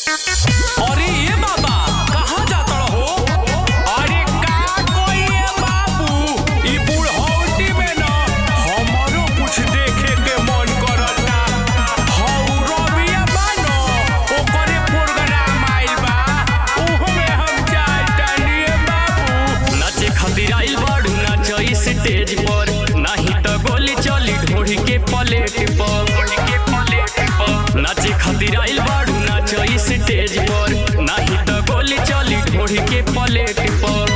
अरे ये बाबा कहाँ जाता हो? अरे का कोई ये बाबू ई बुढ़ौती में ना हमारो कुछ देखे के मन करता। हौ रबिया बानो ओकरे प्रोग्राम आइल बा, ओहो में हम जातानी ये बाबू। नाचे खातिर आइल बाड़ू नाच स्टेज पर, नहीं तो गोली चली ढोढ़ी के प्लेट पर। नाचे खातिर आइल बाड़ू नाच स्टेज पर, नहीं तो गोली चली ढोढ़ी के प्लेट पर।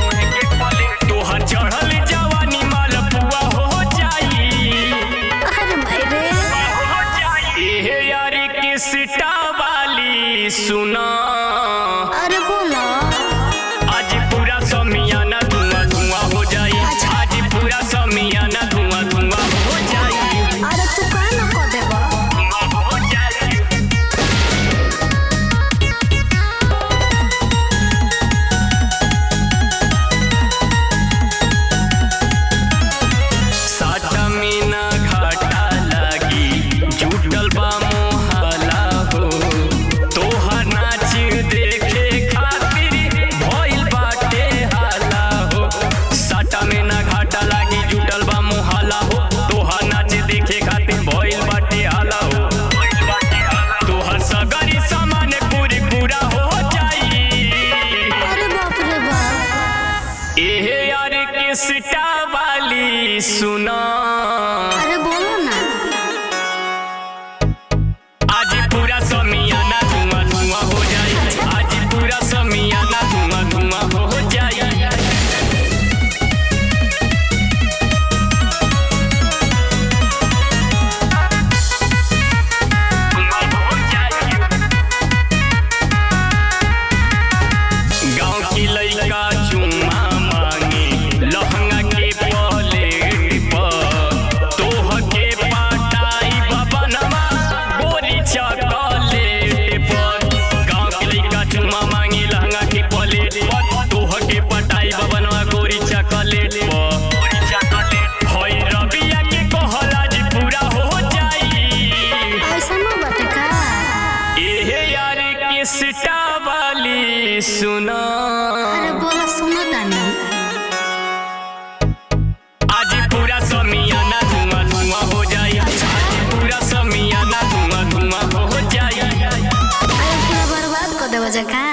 तोहर चढ़ल जवानी मालपुआ हो जाई। अरे भाई रे एहे यारी की सिटा वाली सुना। अरे बोला आज पूरा समियाना धुआं धुआं हो जाई। आज पूरा समियाना धुआं धुआं हो जाई। अरे तू का न कर देबा। हो जाई। साटा मीना घाटा लागी जुटल बा मोहल्ला हो। तोहर नाच देखे खातिर भइल बाटे हाला हो। साटा मीना घाटा लागी जुटल बा मोहल्ला हो। तोहर नाच देखे खातिर भइल बाटे हाला हो। तोहर सगरी सामान पूरी पूरा हो जाई। अरे बाप रे बाप। एहे यार के सिटा वाली सुना। अरे बोलो ना आज पूरा समियाना धुआं धुआं हो जाई। आज पूरा समियाना धुआं धुआं हो जाई। गाँव की लइका चुम्मा मांगे लहंगा के प्लेट पर। तोह के पटाई बबनवा गोरी चॉकलेट पर। गाँव की लइका चुम्मा मांगे लहंगा के प्लेट पर। तोह के पटाई बबनवा गोरी चॉकलेट पर। होई रबिया के कहला जी पूरा हो जाई। ऐसा न बाटे का। एहे यार के सिटा वाली सुना। अरे बोला सुनो तानी। आज पूरा समियाना धुआं धुआं हो जाई। आज पूरा समियाना धुआं धुआं हो जाई। अरे पूरा बर्बाद कर देबा जका।